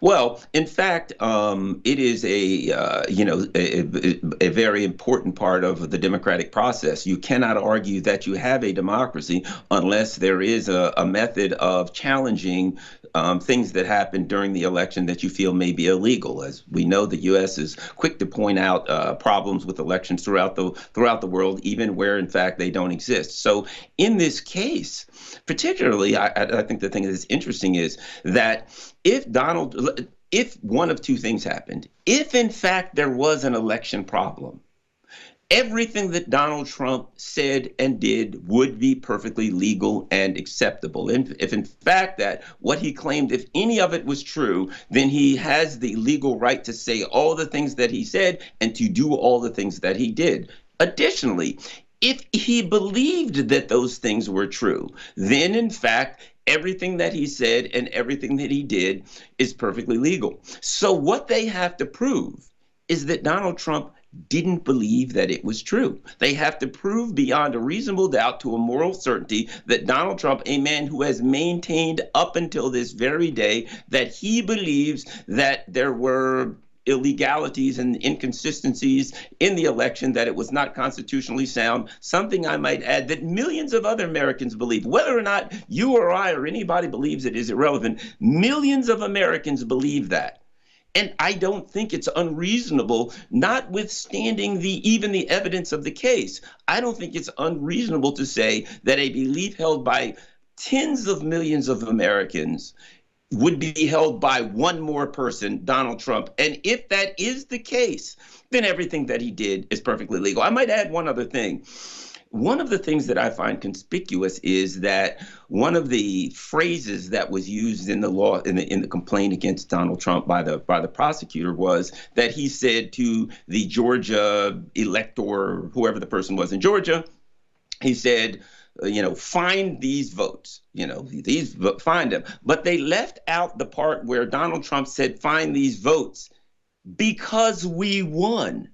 Well, in fact, it is a very important part of the democratic process. You cannot argue that you have a democracy unless there is a method of challenging things that happen during the election that you feel may be illegal. As we know, the U.S. is quick to point out problems with elections throughout the world, even where in fact they don't exist. So in this case, particularly, I think the thing that's interesting is that if one of two things happened, if in fact there was an election problem, everything that Donald Trump said and did would be perfectly legal and acceptable. And if in fact that what he claimed, if any of it was true, then he has the legal right to say all the things that he said and to do all the things that he did. Additionally, if he believed that those things were true, then in fact, everything that he said and everything that he did is perfectly legal. So what they have to prove is that Donald Trump didn't believe that it was true. They have to prove beyond a reasonable doubt to a moral certainty that Donald Trump, a man who has maintained up until this very day that he believes that there were illegalities and inconsistencies in the election, that it was not constitutionally sound, something I might add that millions of other Americans believe. Whether or not you or I or anybody believes it is irrelevant. Millions of Americans believe that. And I don't think it's unreasonable, notwithstanding even the evidence of the case. I don't think it's unreasonable to say that a belief held by tens of millions of Americans would be held by one more person, Donald Trump. And if that is the case, then everything that he did is perfectly legal. I might add one other thing. One of the things that I find conspicuous is that one of the phrases that was used in the law in the complaint against Donald Trump by the prosecutor was that he said to the Georgia elector, whoever the person was in Georgia, he said, find these votes, find them. But they left out the part where Donald Trump said, find these votes because we won.